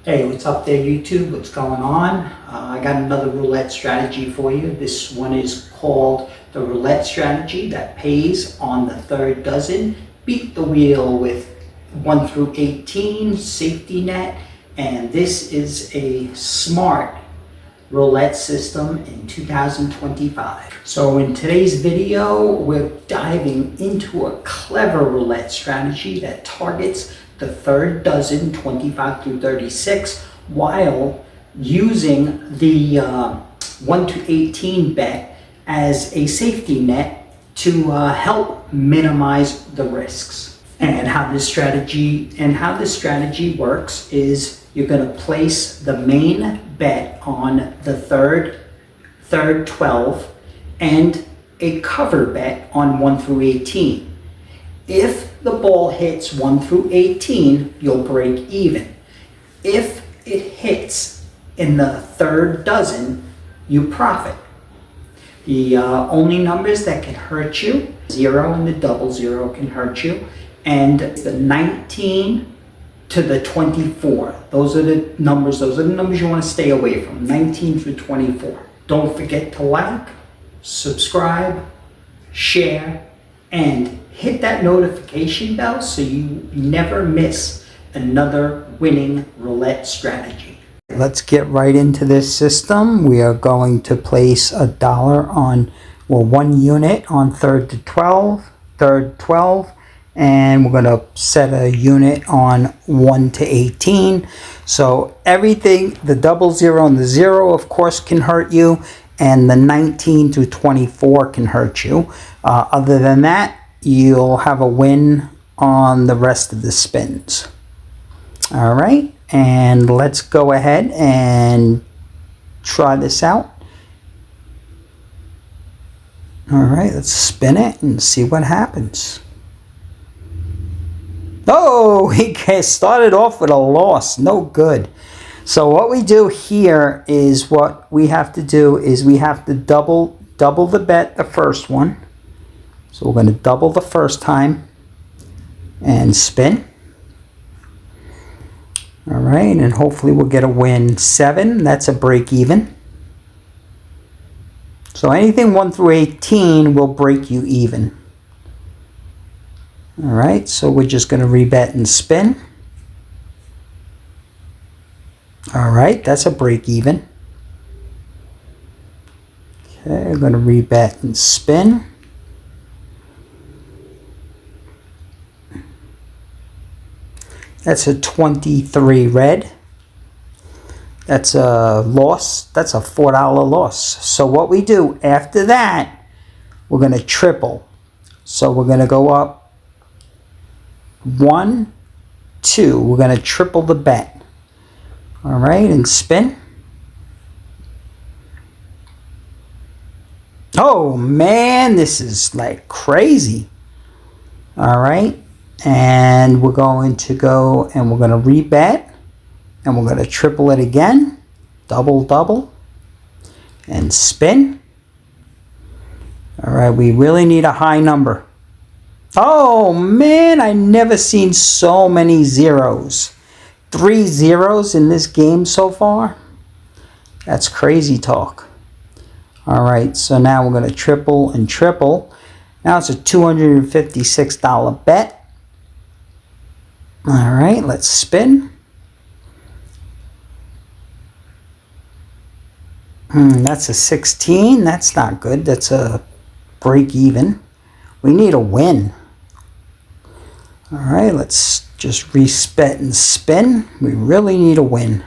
Hey, what's up there, YouTube? What's going on? I got another roulette strategy for you. This one is called the roulette strategy that pays on the third dozen. Beat the wheel with 1 through 18, safety net, and this is a smart roulette system in 2025. So in today's video, we're diving into a clever roulette strategy that targets the third dozen, 25 through 36, while using the 1 to 18 bet as a safety net to help minimize the risks. And how this strategy works is you're going to place the main bet on the third 12 and a cover bet on 1 through 18. If the ball hits 1 through 18, you'll break even. If it hits in the third dozen, you profit. The only numbers that can hurt you, 0 and the double 0 can hurt you, and the 19 to the 24. Those are the numbers you want to stay away from, 19 through 24. Don't forget to like, subscribe, share, and hit that notification bell so you never miss another winning roulette strategy. Let's get right into this system. We are going to place $1 on, well, 1 unit on third 12, and we're going to set a unit on 1 to 18. So everything, the double 0 and the 0, of course, can hurt you, and the 19 to 24 can hurt you. Other than that, you'll have a win on the rest of the spins. All right, and let's go ahead and try this out. All right, let's spin it and see what happens. Oh, he started off with a loss. No good. So what we do here is we have to double the bet, the first one. So we're going to double the first time and spin. All right, and hopefully we'll get a win. 7, that's a break even. So anything 1 through 18 will break you even. All right, so we're just going to rebet and spin. All right, that's a break even. Okay, I'm going to rebet and spin. That's a 23 red. That's a loss. That's a $4 loss. So what we do after that, we're going to triple. So we're going to go up 1, 2. We're going to triple the bet. All right, and spin. Oh man, this is like crazy. All right. And we're going to go and we're going to rebet and we're going to triple it again, double, and spin. All right, we really need a high number. Oh man, I never seen so many zeros. 3 zeros in this game so far. That's crazy talk. All right, so now we're going to triple and triple. Now it's a $256 bet. All right, let's spin. That's a 16. That's not good. That's a break even. We need a win. All right, let's just respet and spin. We really need a win.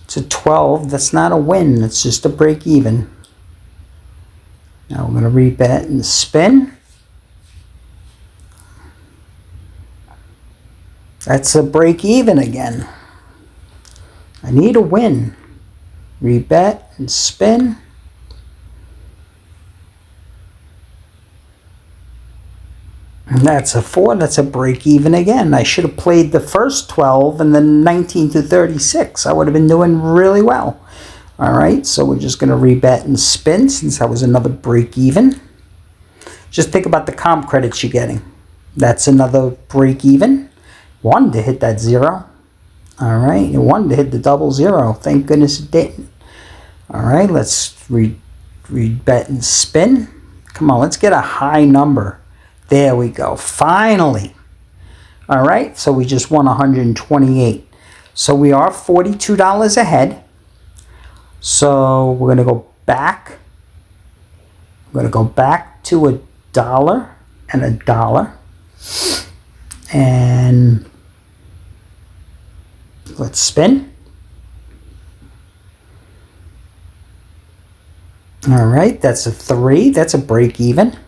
It's a 12. That's not a win. It's just a break even. Now we're going to rebet and spin. That's a break even again. I need a win. Rebet and spin. And that's a 4. That's a break even again. I should have played the first 12 and then 19 to 36. I would have been doing really well. All right, so we're just going to rebet and spin since that was another break even. Just think about the comp credits you're getting. That's another break even. 1 to hit that 0. All right, it wanted to hit the double zero. Thank goodness it didn't. All right, let's bet and spin. Come on, let's get a high number. There we go. Finally. All right, so we just won 128. So we are $42 ahead. So we're going to go back. We're going to go back to $1 and $1. And let's spin. All right, that's a 3. That's a break even.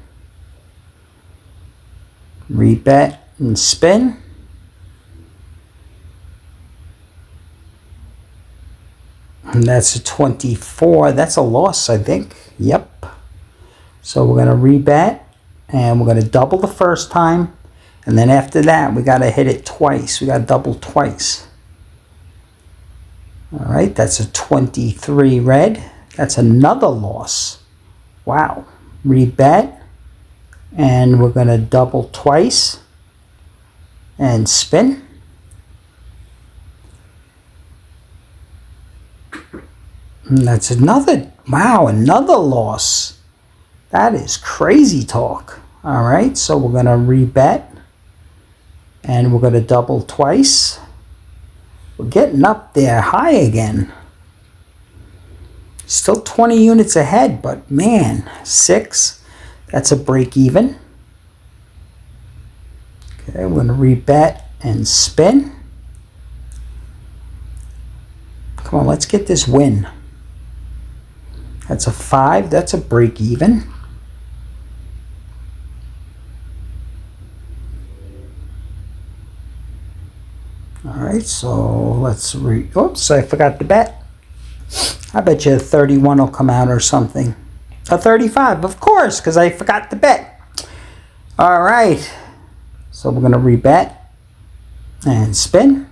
Rebet and spin. And that's a 24. That's a loss, I think. Yep. So we're going to rebet, and we're going to double the first time. And then after that, we got to hit it twice. We got to double twice. All right, that's a 23 red. That's another loss. Wow. Rebet. And we're going to double twice. And spin. And that's another, wow, another loss. That is crazy talk. All right, so we're going to rebet. And we're going to double twice. We're getting up there high again. Still 20 units ahead, but man, 6. That's a break even. Okay, we're going to rebet and spin. Come on, let's get this win. That's a 5. That's a break even. All right, so let's oops, I forgot to bet. I bet you a 31 will come out or something. A 35, of course, because I forgot to bet. All right, so we're going to rebet and spin.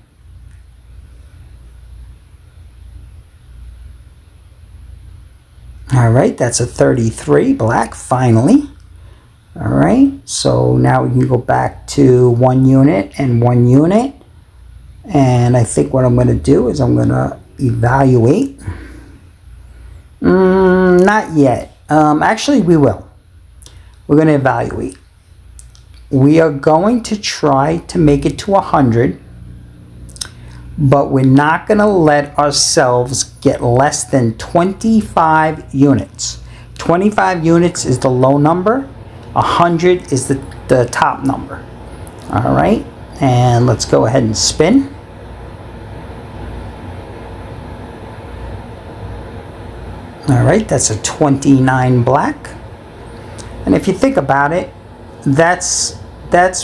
All right, that's a 33, black, finally. All right, so now we can go back to 1 unit and 1 unit. And I think what I'm going to do is I'm going to evaluate. Not yet. Actually, we will. We're going to evaluate. We are going to try to make it to 100. But we're not going to let ourselves get less than 25 units. 25 units is the low number. 100 is the top number. All right. And let's go ahead and spin. All right, that's a 29 black. And if you think about it, that's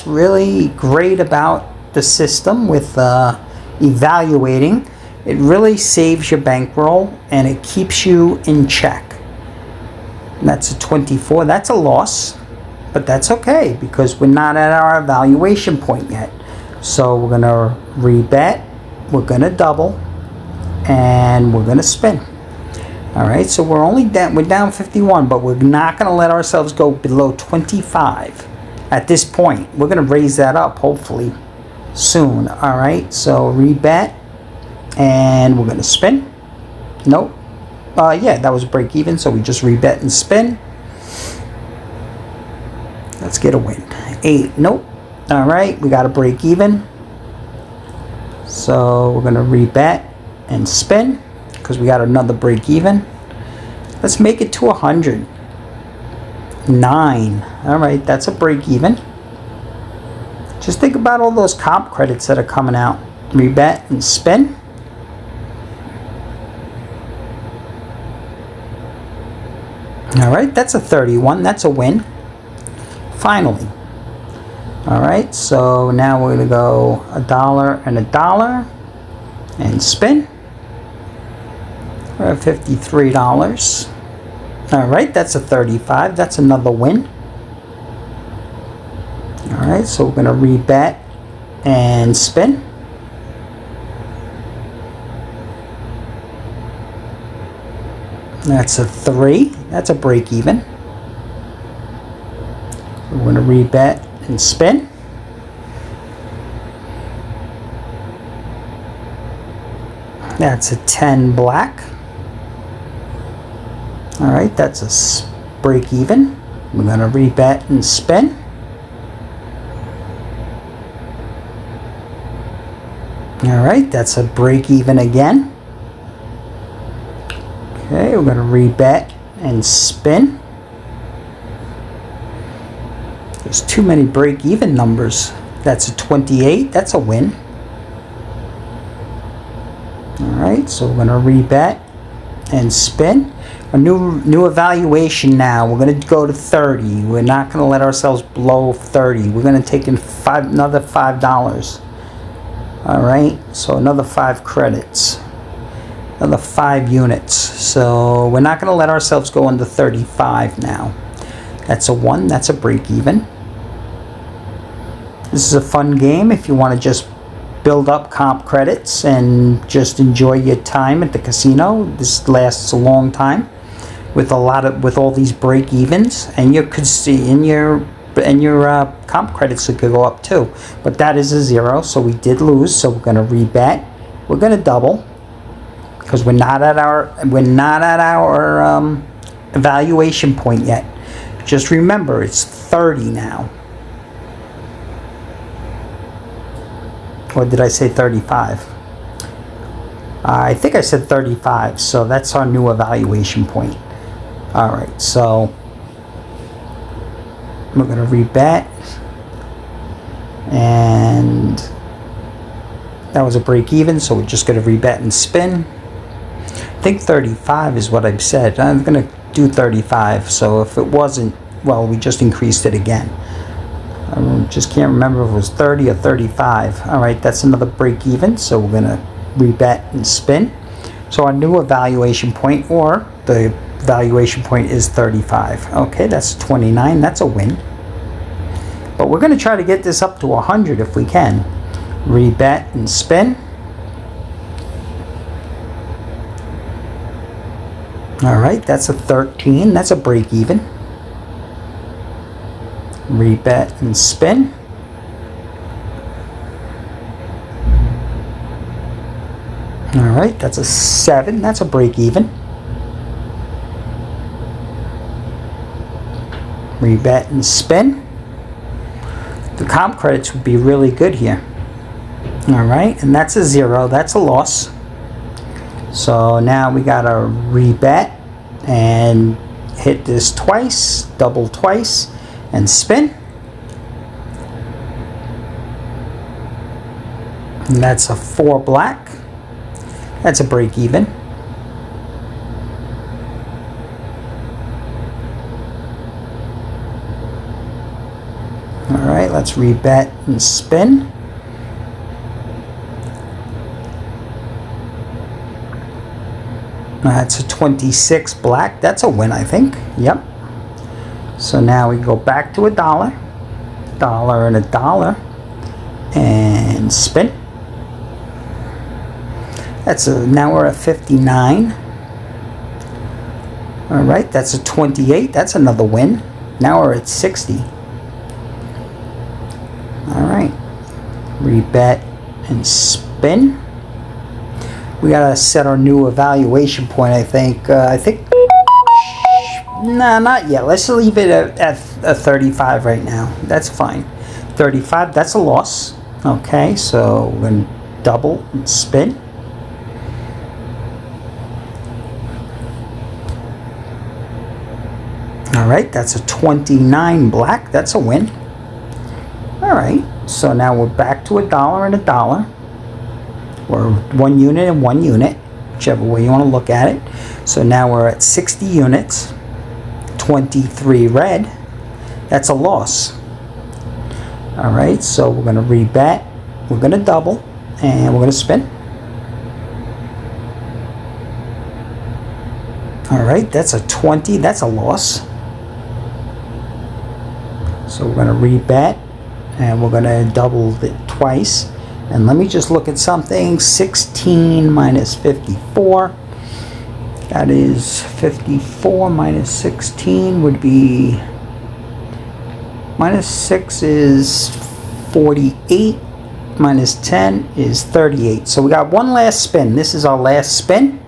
really great about the system with evaluating. It really saves your bankroll and it keeps you in check. And that's a 24. That's a loss, but that's okay because we're not at our evaluation point yet. So we're going to rebet, we're going to double, and we're going to spin. All right, so we're down 51, but we're not going to let ourselves go below 25 at this point. We're going to raise that up hopefully soon. All right, so rebet, and we're going to spin. Nope. Yeah, that was a break even, so we just rebet and spin. Let's get a win. 8. Nope. All right, we got a break even. So we're going to rebet and spin because we got another break even. Let's make it to 100. 9. All right, that's a break even. Just think about all those comp credits that are coming out. Rebet and spin. All right, that's a 31. That's a win. Finally. All right, so now we're going to go $1 and $1 and spin. We're at $53. All right, that's a 35. That's another win. All right, so we're going to rebet and spin. That's a 3. That's a break even. We're going to rebet and spin. That's a 10 black. All right, that's a break even. We're going to rebet and spin. All right, that's a break even again. Okay, we're going to rebet and spin. There's too many break even numbers. That's a 28, that's a win. Alright, so we're going to rebet and spin. A new evaluation now. We're going to go to 30. We're not going to let ourselves blow 30. We're going to take in another $5. Alright, so another 5 credits. Another 5 units. So we're not going to let ourselves go under 35 now. That's a 1, that's a break even. This is a fun game if you want to just build up comp credits and just enjoy your time at the casino. This lasts a long time with all these break evens, and you could see in your comp credits that could go up too. But that is a 0, so we did lose. So we're going to rebet. We're going to double because we're not at our evaluation point yet. Just remember, it's 30 now. Or did I say 35? I think I said 35, so that's our new evaluation point. Alright, so we're going to rebet. And that was a break even, so we're just going to rebet and spin. I think 35 is what I've said. I'm going to do 35, so if it wasn't, well, we just increased it again. I just can't remember if it was 30 or 35. Alright, that's another break even, so we're going to rebet and spin. So our new evaluation point, or the evaluation point, is 35. Okay, that's 29. That's a win. But we're going to try to get this up to 100 if we can. Rebet and spin. Alright, that's a 13. That's a break even. Rebet and spin. Alright, that's a 7. That's a break even. Rebet and spin. The comp credits would be really good here. Alright, and that's a 0. That's a loss. So now we got to rebet and hit this twice, double twice, and spin. And that's a 4 black. That's a break even. Alright, let's rebet and spin. That's a 26 black. That's a win, I think. Yep. So now we go back to $1, $1 and $1, and spin. Now we're at 59. All right, that's a 28. That's another win. Now we're at 60. All right, rebet and spin. We gotta set our new evaluation point. I think. Nah, not yet. Let's leave it at 35 right now. That's fine. 35. That's a loss. Okay, so we're gonna double and spin. Alright, that's a 29 black. That's a win. Alright, so now we're back to $1 and $1. Or 1 unit and 1 unit, whichever way you want to look at it. So now we're at 60 units. 23 red. That's a loss. Alright, so we're going to rebet. We're going to double. And we're going to spin. Alright, that's a 20. That's a loss. So we're going to rebet. And we're going to double it twice. And let me just look at something. 16 minus 54. That is 54 minus 16 would be... Minus 6 is 48. minus 10 is 38. So we got one last spin. This is our last spin.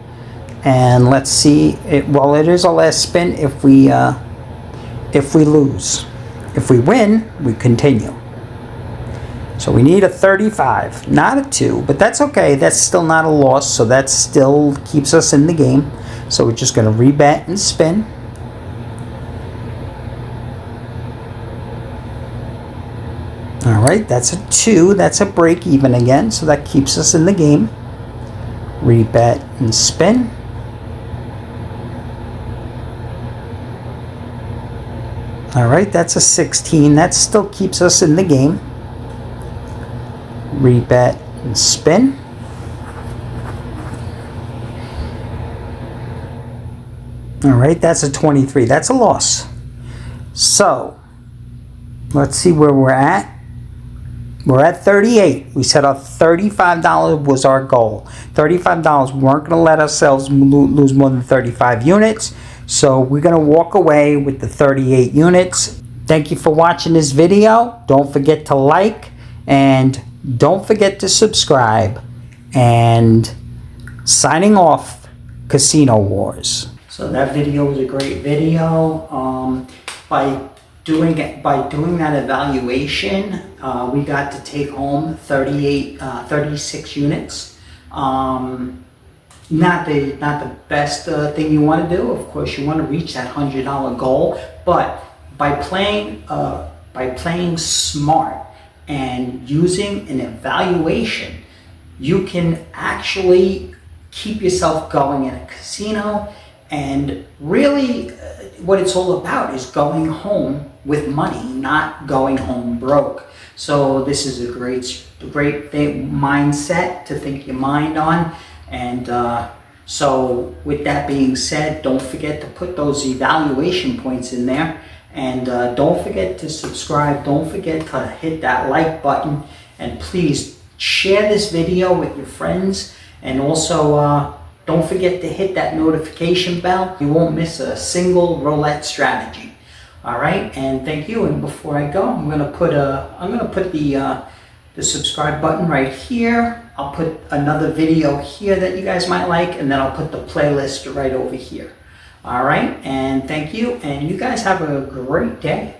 And let's see, well, it is our last spin if we lose. If we win, we continue. So we need a 35, not a 2, but that's okay. That's still not a loss, so that still keeps us in the game. So we're just going to rebet and spin. All right, that's a 2. That's a break even again, so that keeps us in the game. Rebet and spin. All right, that's a 16. That still keeps us in the game. Rebet and spin. All right, that's a 23. That's a loss. So, let's see where we're at. We're at 38. We said our $35 was our goal. $35. We weren't going to let ourselves lose more than 35 units. So we're going to walk away with the 38 units. Thank you for watching this video. Don't forget to like and don't forget to subscribe. And signing off, Casino Wars. So that video was a great video. By doing that evaluation, we got to take home 36 units. Not the best thing you want to do. Of course, you want to reach that $100 goal, but by playing smart and using an evaluation, you can actually keep yourself going in a casino. And really, what it's all about is going home with money, not going home broke. So this is a great mindset to think your mind on. And so with that being said, don't forget to put those evaluation points in there. And don't forget to subscribe. Don't forget to hit that like button. And please share this video with your friends. And also don't forget to hit that notification bell. You won't miss a single roulette strategy. All right, and thank you. And before I go, I'm gonna put the subscribe button right here. I'll put another video here that you guys might like, and then I'll put the playlist right over here. All right, and thank you, and you guys have a great day.